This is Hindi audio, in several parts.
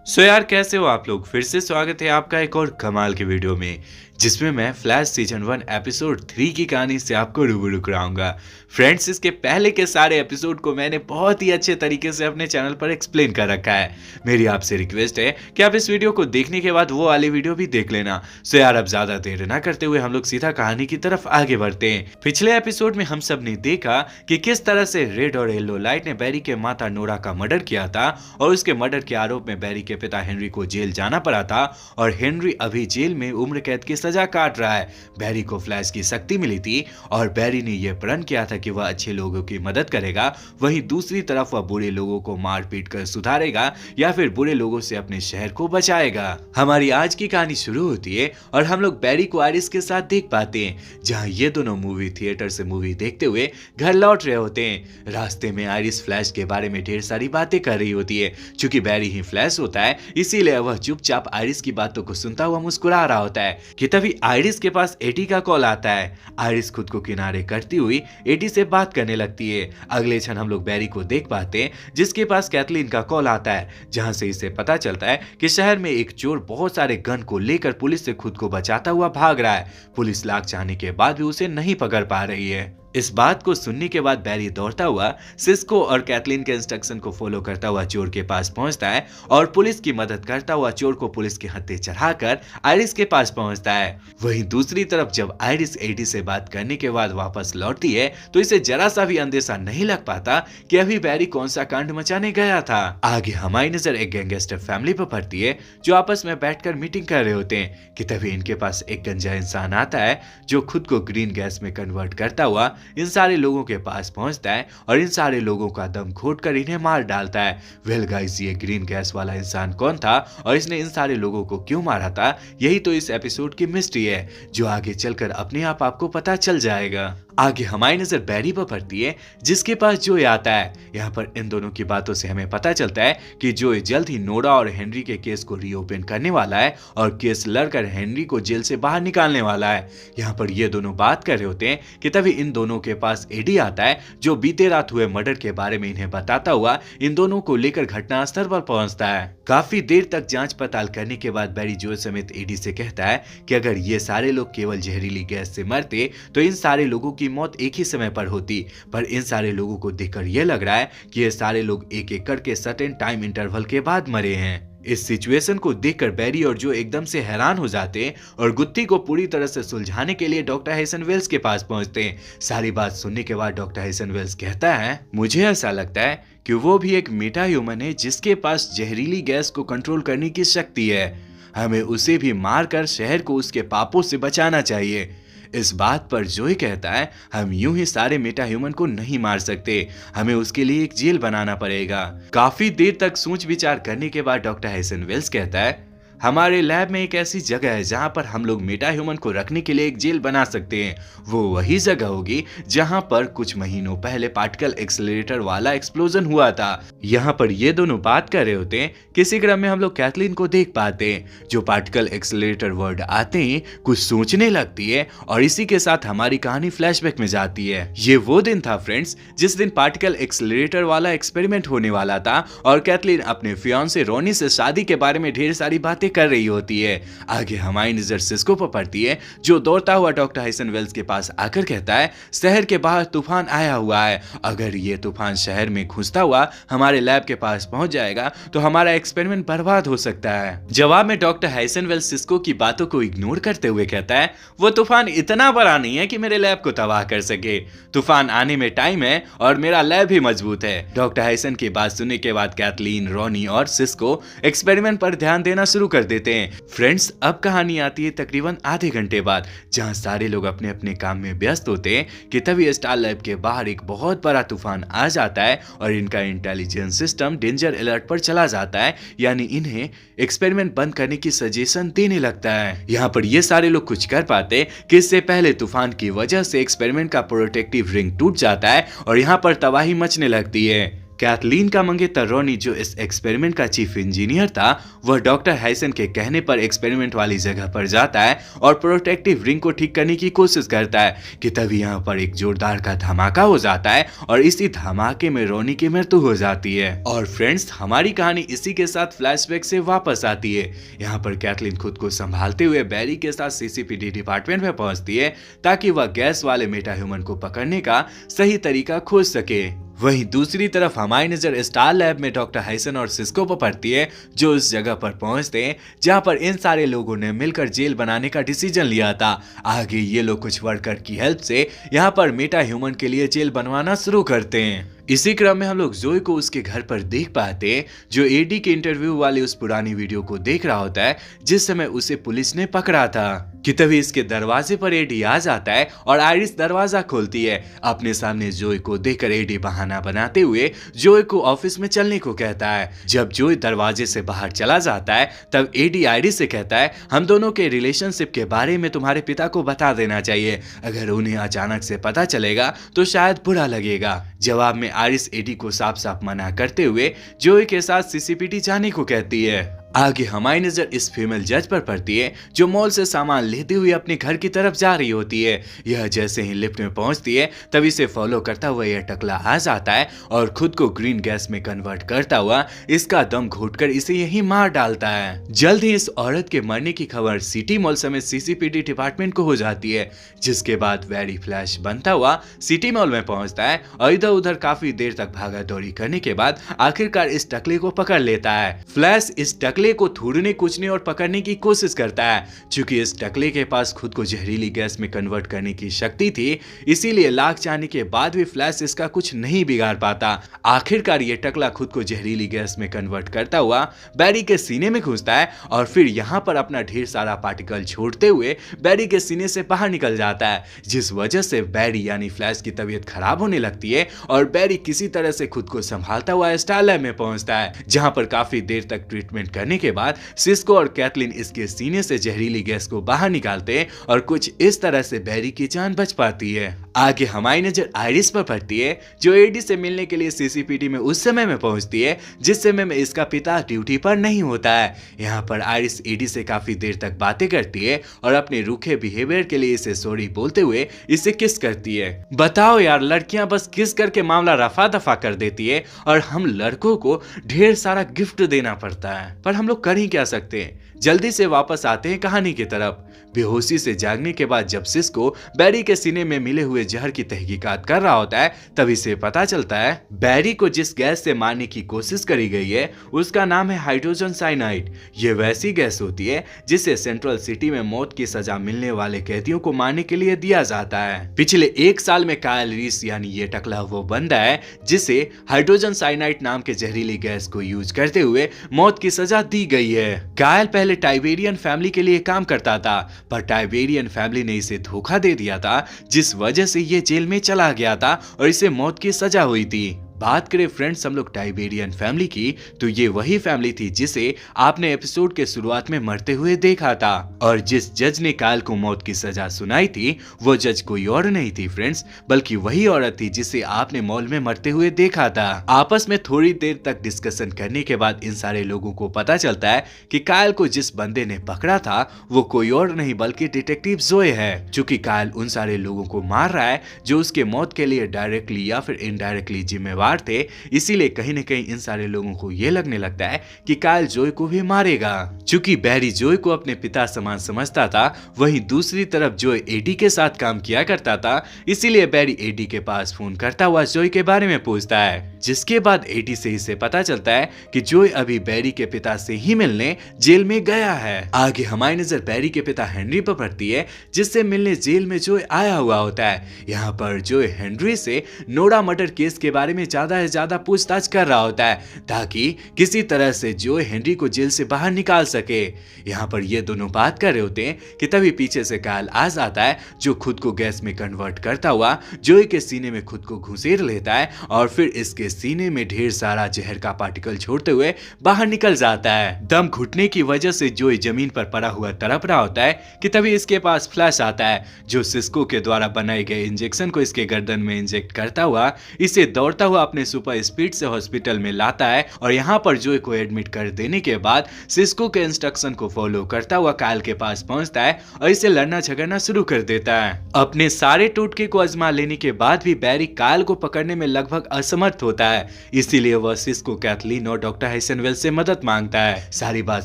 सो यार कैसे हो आप लोग। फिर से स्वागत है आपका एक और कमाल की वीडियो में जिसमें मैं फ्लैश सीजन 1 एपिसोड 3 की कहानी से आपको रूबरू कराऊंगा। फ्रेंड्स, इसके पहले के सारे एपिसोड को मैंने बहुत ही अच्छे तरीके से अपने चैनल पर एक्सप्लेन कर रखा है। मेरी आपसे रिक्वेस्ट है कि आप इस वीडियो को देखने के बाद वो वाली वीडियो भी देख लेना। सो यार अब ज्यादा देर ना करते हुए हम लोग सीधा कहानी की तरफ आगे बढ़ते हैं। पिछले एपिसोड में हम सब ने देखा कि किस तरह से रेड और येलो लाइट ने बैरी के माता नोरा का मर्डर किया था और उसके मर्डर के आरोप में बैरी के पिता हेनरी को जेल जाना पड़ा था और हेनरी अभी जेल में उम्र कैद की सजा काट रहा है। बैरी को फ्लैश की शक्ति मिली थी और बैरी ने यह प्रण किया था कि वह अच्छे लोगों की मदद करेगा, वहीं दूसरी तरफ वह बुरे लोगों को मार पीट कर सुधारेगा या फिर बुरे लोगों से अपने शहर को बचाएगा। हमारी आज की कहानी शुरू होती है और हम लोग बैरी को आयरिस के साथ देख पाते हैं, जहां ये दोनों मूवी थिएटर से मूवी देखते हुए घर लौट रहे होते हैं। रास्ते में आयरिस फ्लैश के बारे में ढेर सारी बातें कर रही होती है। चूंकि बैरी ही फ्लैश होता है इसीलिए वह चुपचाप आयरिस की बातों को सुनता हुआ मुस्कुरा रहा होता है कि तभी आयरिस के पास एटी का कॉल आता है। आयरिस खुद को किनारे करती हुई एटी से बात करने लगती है। अगले क्षण हम लोग बैरी को देख पाते हैं जिसके पास कैथलीन का कॉल आता है, जहां से इसे पता चलता है कि शहर में एक चोर बहुत सारे गन को लेकर पुलिस से खुद को बचाता हुआ भाग रहा है। पुलिस लाख चाहने के बाद भी उसे नहीं पकड़ पा रही है। इस बात को सुनने के बाद बैरी दौड़ता हुआ सिस्को और कैथलीन के इंस्ट्रक्शन को फॉलो करता हुआ चोर के पास पहुंचता है और पुलिस की मदद करता हुआ चोर को पुलिस के हत्थे चढ़ाकर आयरिस के पास पहुंचता है। वहीं दूसरी तरफ जब आयरिस एडी से बात करने के बाद वापस लौटती है तो इसे जरा सा भी अंदेशा नहीं लग पाता कि अभी बैरी कौन सा कांड मचाने गया था। आगे हमारी नजर एक गैंगस्टर फैमिली पर पड़ती है जो आपस में बैठकर मीटिंग कर रहे होते हैं कि तभी इनके पास एक गंजा इंसान आता है जो खुद को ग्रीन गैस में कन्वर्ट करता हुआ इन सारे लोगों के पास पहुंचता है और इन सारे लोगों का दम घोटकर इन्हें मार डालता है। वेल गाइस, ये ग्रीन गैस वाला इंसान कौन था और इसने इन सारे लोगों को क्यों मारा था, यही तो इस एपिसोड की मिस्ट्री है जो आगे चलकर अपने आप आपको पता चल जाएगा। आगे हमारी नजर बैरी पर पड़ती है जिसके पास जोए आता है। यहाँ पर इन दोनों की बातों से हमें पता चलता है कि जोए जल्द ही नोरा और हेनरी के केस को रीओपन करने वाला है और केस लड़कर हेनरी को जेल से बाहर निकालने वाला है। यहाँ पर ये दोनों बात कर रहे होते हैं कि तभी इन दोनों के पास एडी आता है जो बीते रात हुए मर्डर के बारे में इन्हें बताता हुआ इन दोनों को लेकर घटनास्थल पर पहुंचता है। काफी देर तक जांच पड़ताल करने के बाद बैरी जोए समेत एडी से कहता है कि अगर ये सारे लोग केवल जहरीली गैस से मरते तो इन सारे लोगों की मौत एक ही समय पर होती, पर इन सारे लोगों को देखकर यह लग रहा है कि ये सारे लोग एक एक करके सर्टेन टाइम इंटरवल के बाद मरे हैं। इस सिचुएशन को देखकर बैरी और जो एकदम से हैरान हो जाते हैं और गुत्थी को पूरी तरह से सुलझाने के लिए डॉक्टर हेसन वेल्स के पास पहुंचते हैं। सारी बात सुनने के बाद डॉक्टर हेसन वेल्स कहता है, मुझे ऐसा लगता है कि वो भी एक मेटा ह्यूमन है जिसके पास जहरीली गैस को कंट्रोल करने की शक्ति है। हमें उसे भी मारकर शहर को उसके पापों से बचाना चाहिए। इस बात पर जोई कहता है, हम यूं ही सारे मेटा ह्यूमन को नहीं मार सकते, हमें उसके लिए एक जेल बनाना पड़ेगा। काफी देर तक सोच विचार करने के बाद डॉक्टर हेसन वेल्स कहता है, हमारे लैब में एक ऐसी जगह है जहां पर हम लोग मेटा ह्यूमन को रखने के लिए एक जेल बना सकते हैं। वो वही जगह होगी जहां पर कुछ महीनों पहले पार्टिकल एक्सेलरेटर वाला एक्सप्लोजन हुआ था। यहाँ पर ये दोनों बात कर रहे होते हैं, किसी क्रम में हम लोग कैथलीन को देख पाते हैं जो पार्टिकल एक्सेलरेटर वर्ड आते ही कुछ सोचने लगती है और इसी के साथ हमारी कहानी फ्लैशबैक में जाती है। ये वो दिन था फ्रेंड्स जिस दिन पार्टिकल एक्सेलरेटर वाला एक्सपेरिमेंट होने वाला था और कैथलीन अपने फियांसे रोनी से शादी के बारे में ढेर सारी बातें कर रही होती है। आगे हमारी नजर सिस्को पर पड़ती है जो दौड़ता हुआ डॉक्टर हेसन वेल्स के पास आकर कहता है, शहर के बाहर तूफान आया हुआ है, अगर ये तूफान शहर में घुसता हुआ हमारे लैब के पास पहुंच जाएगा तो हमारा एक्सपेरिमेंट बर्बाद हो सकता है। जवाब में डॉक्टर हेसन वेल्स सिस्को की बातों को इग्नोर करते हुए कहता है, वो तूफान इतना बड़ा नहीं है कि मेरे लैब को तबाह कर सके, तूफान आने में टाइम है और मेरा लैब भी मजबूत है। डॉक्टर हेसन की बात सुनने के बाद कैथलीन, रोनी और सिस्को एक्सपेरिमेंट पर ध्यान देना शुरू कर देते हैं। फ्रेंड्स, अब कहानी आती है तकरीबन आधे घंटे बाद, जहां सारे लोग अपने अपने काम में व्यस्त होते हैं कि तभी स्टार लैब के बाहर एक बहुत बड़ा तूफान आ जाता है और इनका इंटेलिजेंस सिस्टम डेंजर अलर्ट पर चला जाता है, यानी इन्हें एक्सपेरिमेंट बंद करने की सजेशन देने लगता है। यहाँ पर ये सारे लोग कुछ कर पाते कि इससे पहले तूफान की वजह से एक्सपेरिमेंट का प्रोटेक्टिव रिंग टूट जाता है और यहाँ पर तबाही मचने लगती है। कैथलीन का मंगेतर रॉनी, जो इस एक्सपेरिमेंट का चीफ इंजीनियर था, वह डॉक्टर हैसन के कहने पर एक्सपेरिमेंट वाली जगह पर जाता है और प्रोटेक्टिव रिंग को ठीक करने की कोशिश करता है कि तभी यहाँ पर एक जोरदार का धमाका हो जाता है और इसी धमाके में रॉनी की मृत्यु हो जाती है। और फ्रेंड्स, हमारी कहानी इसी के साथ फ्लैशबैक से वापस आती है। यहाँ पर कैथलीन खुद को संभालते हुए बैरी के साथ सीसीपीडी डिपार्टमेंट में पहुंचती है ताकि वह गैस वाले मेटा ह्यूमन को पकड़ने का सही तरीका खोज सके। वहीं दूसरी तरफ हमारी नजर स्टार लैब में डॉक्टर हैसन और सिस्को पर पड़ती है, जो उस जगह पर पहुंचते हैं जहां पर इन सारे लोगों ने मिलकर जेल बनाने का डिसीजन लिया था। आगे ये लोग कुछ वर्कर की हेल्प से यहां पर मेटा ह्यूमन के लिए जेल बनवाना शुरू करते हैं। इसी क्रम में हम लोग जोई को उसके घर पर देख पाते हैं, जो एडी के इंटरव्यू वाली उस पुरानी वीडियो को देख रहा होता है जिस समय उसे पुलिस ने पकड़ा था। कि तभी इसके दरवाजे पर एडी आ जाता है और आयरिस दरवाजा खोलती है। अपने सामने जोई को देखकर एडी बहाना बनाते हुए जोई को ऑफिस में चलने को कहता है। जब जोई दरवाजे से बाहर चला जाता है तब एडी आयरिस से कहता है, हम दोनों के रिलेशनशिप के बारे में तुम्हारे पिता को बता देना चाहिए, अगर उन्हें अचानक से पता चलेगा तो शायद बुरा लगेगा। जवाब में आयरिस एडी को साफ साफ मना करते हुए जोई के साथ सीसीपीटी जाने को कहती है। आगे हमारी नजर इस फीमेल जज पर पड़ती है, जो मॉल से सामान लेते हुए अपने घर की तरफ जा रही होती है। यह जैसे ही लिफ्ट में पहुंचती है तभी इसे फॉलो करता हुआ यह टकला आ जाता है और खुद को ग्रीन गैस में कन्वर्ट करता हुआ इसका दम घोटकर इसे यहीं मार डालता है। जल्द ही इस औरत के मरने की खबर सिटी मॉल समेत सीसीपीडी डिपार्टमेंट को हो जाती है, जिसके बाद बैरी फ्लैश बनता हुआ सिटी मॉल में पहुंचता है और इधर उधर काफी देर तक भागा दौड़ी करने के बाद आखिरकार इस टकले को पकड़ लेता है। फ्लैश इस टकले को थूड़ने कुचने और पकड़ने की कोशिश करता है। चूंकि इस टकले के पास खुद को जहरीली गैस में कन्वर्ट करने की शक्ति थी, इसीलिए लाख चाहने के बाद भी फ्लैश इसका कुछ नहीं बिगाड़ पाता। आखिरकार ये टकला खुद को जहरीली गैस में कन्वर्ट करता हुआ बैरी के सीने में घुसता है और फिर यहाँ पर अपना ढेर सारा पार्टिकल छोड़ते हुए बैरी के सीने से बाहर निकल जाता है, जिस वजह से बैरी यानी फ्लैश की तबीयत खराब होने लगती है और बैरी किसी तरह से खुद को संभालता हुआ स्टार लैब में पहुंचता है, जहां पर काफी देर तक ट्रीटमेंट करने के बाद सिस्को और कैथलीन इसके सीने से जहरीली गैस को बाहर निकालते हैं और कुछ इस तरह से बैरी की जान बच पाती है। आगे हमारी नजर आयरिस पर पड़ती है, जो एडी से मिलने के लिए सीसीपीटी में उस समय में पहुंचती है जिस समय में इसका पिता ड्यूटी पर नहीं होता है। यहाँ पर आयरिस एडी से काफी देर तक बातें करती है और अपने रूखे बिहेवियर के लिए इसे सॉरी बोलते हुए इसे किस करती है। बताओ यार, लड़कियां बस किस करके मामला रफा दफा कर देती है और हम लड़कों को ढेर सारा गिफ्ट देना पड़ता है, पर हम लोग कर ही क्या सकते हैं। जल्दी से वापस आते हैं कहानी की तरफ। बेहोशी से जागने के बाद जब सिस्को बैरी के सीने में मिले हुए जहर की तहकीकात कर रहा होता है तभी से पता चलता है बैरी को जिस गैस से मारने की कोशिश करी गई है उसका नाम है हाइड्रोजन साइनाइड। ये वैसी गैस होती है जिसे सेंट्रल सिटी में मौत की सजा मिलने वाले कैदियों को मारने के लिए दिया जाता है। पिछले 1 साल में कायल रीस यानी ये टकला वो बंदा है जिसे हाइड्रोजन साइनाइड नाम के जहरीली गैस को यूज करते हुए मौत की सजा दी गई है। कायल पहले टाइबेरियन फैमिली के लिए काम करता था, पर टाइबेरियन फैमिली ने इसे धोखा दे दिया था, जिस वजह से ये जेल में चला गया था और इसे मौत की सजा हुई थी। बात करें फ्रेंड्स हम लोग टाइबेरियन फैमिली की, तो ये वही फैमिली थी जिसे आपने एपिसोड के शुरुआत में मरते हुए देखा था, और जिस जज ने कायल को मौत की सजा सुनाई थी वो जज कोई और नहीं थी फ्रेंड्स, बल्कि वही औरत थी जिसे आपने मॉल में मरते हुए देखा था। आपस में थोड़ी देर तक डिस्कशन करने के बाद इन सारे लोगों को पता चलता है कि कायल को जिस बंदे ने पकड़ा था वो कोई और नहीं बल्कि डिटेक्टिव जोए है। चूंकि कायल उन सारे लोगों को मार रहा है जो उसके मौत के लिए डायरेक्टली या फिर इनडायरेक्टली जिम्मेवार थे, इसीलिए कहीं न कहीं इन सारे लोगों को यह लगने लगता है कि कायल जोय को भी मारेगा। चूंकि बैरी जोय को अपने पिता समान समझता था, वहीं दूसरी तरफ जोय एडी के साथ काम किया करता था, इसीलिए बैरी एडी के पास फोन करता हुआ जोय के बारे में पूछता है, जिसके बाद एडी से इसे पता चलता है कि जोय अभी बैरी के पिता से ही मिलने जेल में गया है। आगे हमारी नजर बैरी के पिता हेनरी पर पड़ती है, जिससे मिलने जेल में जोय आया हुआ होता है। यहाँ पर जोय हेनरी से नोरा मर्डर केस के बारे में ज्यादा से ज्यादा पूछताछ कर रहा होता है, ताकि किसी तरह से जोय हेनरी को जेल से बाहर निकाल सके। यहाँ पर ये दोनों बात कर रहे होते हैं कि तभी पीछे से कायल आ जाता है, जो खुद को गैस में कन्वर्ट करता हुआ जोय के सीने में खुद को घुसेड़ लेता है और फिर इसके सीने में ढेर सारा जहर का पार्टिकल छोड़ते हुए बाहर निकल जाता है। दम घुटने की वजह से जोय जमीन पर पड़ा हुआ तड़प रहा होता है कि तभी इसके पास फ्लैश आता है, जो सिस्को के द्वारा बनाए गए इंजेक्शन को इसके गर्दन में इंजेक्ट करता हुआ इसे दौड़ता हुआ अपने सुपर स्पीड से हॉस्पिटल में लाता है और यहाँ पर जोए को एडमिट कर देने के बाद सिस्को के इंस्ट्रक्शन को फॉलो करता हुआ कायल के पास पहुंचता है और इसे लड़ना झगड़ना शुरू कर देता है। अपने सारे टोटके को आजमा लेने के बाद भी बैरी कायल को पकड़ने में लगभग असमर्थ होता है, इसीलिए वह सिस्को, कैथलीन और डॉक्टर हाइसन वेल्स से मदद मांगता है। सारी बात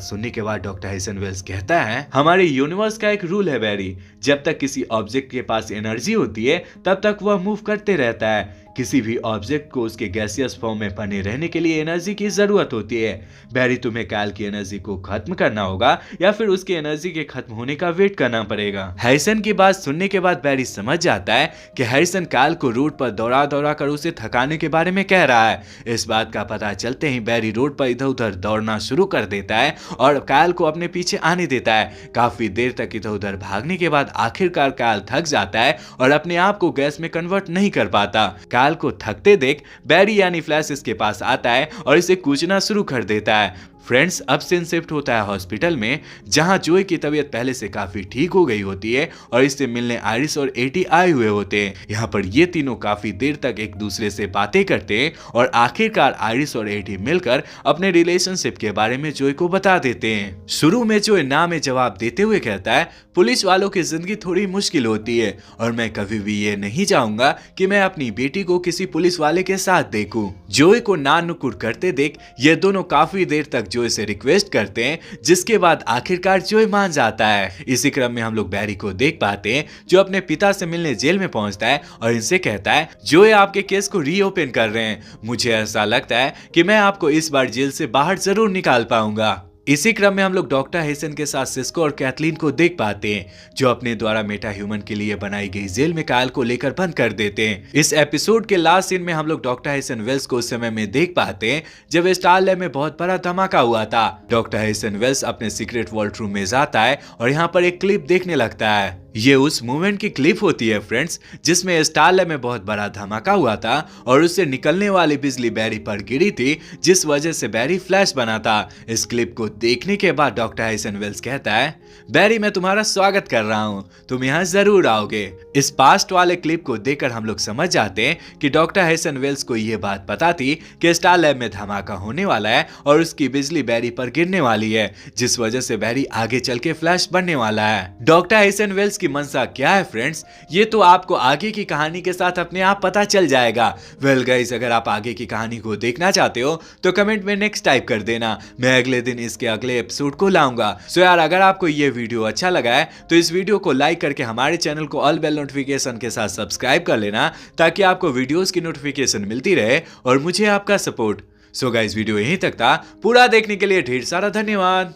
सुनने के बाद डॉक्टर हाइसन वेल्स कहता है, हमारे यूनिवर्स का एक रूल है बैरी, जब तक किसी ऑब्जेक्ट के पास एनर्जी होती है तब तक वह मूव करते रहता है। किसी भी ऑब्जेक्ट को उसके गैसियस फॉर्म में बने रहने के लिए एनर्जी की जरूरत होती है। बैरी, तुम्हें कायल की एनर्जी को खत्म करना होगा या फिर उसकी एनर्जी के खत्म होने का वेट करना पड़ेगा। हैरिसन की बात सुनने के बाद बैरी समझ जाता है कि हैरिसन कायल को रोड पर दौड़ा दौड़ा कर उसे थकाने के बारे में कह रहा है। इस बात का पता चलते ही बैरी रोड पर इधर उधर दौड़ना शुरू कर देता है और कायल को अपने पीछे आने देता है। काफी देर तक इधर उधर भागने के बाद आखिरकार कायल थक जाता है और अपने आप को गैस में कन्वर्ट नहीं कर पाता। कायल को थकते देख बैरी यानी फ्लैश इसके पास आता है और इसे कूचना शुरू कर देता है। फ्रेंड्स, अब सीन शिफ्ट होता है हॉस्पिटल में, जहां जोए की तबीयत पहले से काफी ठीक हो गई होती है और इससे मिलने आयरिस और एटी आए हुए होते हैं। यहाँ पर ये तीनों काफी देर तक एक दूसरे से बातें करते हैं और आखिरकार आयरिस और एटी मिलकर अपने रिलेशनशिप के बारे में जोए को बता देते हैं। शुरू में जोए ना में जवाब देते हुए कहता है, पुलिस वालों की जिंदगी थोड़ी मुश्किल होती है और मैं कभी भी ये नहीं चाहूंगा कि मैं अपनी बेटी को किसी पुलिस वाले के साथ देखूं। जोए को ना नुकुर करते देख ये दोनों काफी देर तक जोए से रिक्वेस्ट करते हैं, जिसके बाद आखिरकार जोए मान जाता है। इसी क्रम में हम लोग बैरी को देख पाते हैं जो अपने पिता से मिलने जेल में पहुंचता है और इनसे कहता है, जोए आपके केस को रीओपन कर रहे हैं, मुझे ऐसा लगता है कि मैं आपको इस बार जेल से बाहर जरूर निकाल पाऊंगा। इसी क्रम में हम लोग डॉक्टर हाइसन के साथ सिस्को और कैथलीन को देख पाते हैं जो अपने द्वारा मेटा ह्यूमन के लिए बनाई गई जेल में कायल को लेकर बंद कर देते हैं। इस एपिसोड के लास्ट सीन में हम लोग डॉक्टर हाइसन वेल्स को उस समय में देख पाते हैं जब स्टार लैब में बहुत बड़ा धमाका हुआ था। डॉक्टर हाइसन वेल्स अपने सीक्रेट वॉल्ट रूम में जाता है और यहाँ पर एक क्लिप देखने लगता है। ये उस मूवमेंट की क्लिप होती है फ्रेंड्स, जिसमें स्टार लैब में बहुत बड़ा धमाका हुआ था और उससे निकलने वाली बिजली बैरी पर गिरी थी, जिस वजह से बैरी फ्लैश बना था। इस क्लिप को देखने के बाद डॉक्टर हाइसन वेल्स कहता है, बैरी मैं तुम्हारा स्वागत कर रहा हूँ, तुम यहाँ जरूर आओगे। इस पास्ट वाले क्लिप को देखकर हम लोग समझ जाते हैं कि डॉक्टर हाइसन वेल्स को ये बात पता थी कि स्टार लैब में धमाका होने वाला है और उसकी बिजली बैरी पर गिरने वाली है, जिस वजह से बैरी आगे चल के फ्लैश बनने वाला है। डॉक्टर हाइसन वेल्स की मंशा क्या है फ्रेंड्स, ये तो आपको आगे की कहानी के साथ अपने आप पता चल जाएगा। वेल गाइस, अगर आप आगे की कहानी को देखना चाहते हो तो कमेंट में नेक्स्ट टाइप कर देना, मैं अगले दिन इसके अगले एपिसोड को लाऊंगा। सो यार, अगर आपको ये वीडियो अच्छा लगा है तो इस वीडियो को लाइक करके हमारे चैनल को ऑल बेल नोटिफिकेशन के साथ सब्सक्राइब कर लेना, ताकि आपको वीडियोस की नोटिफिकेशन मिलती रहे और मुझे आपका सपोर्ट। सो गाइस, वीडियो यहीं तक था, पूरा देखने के लिए ढेर सारा धन्यवाद।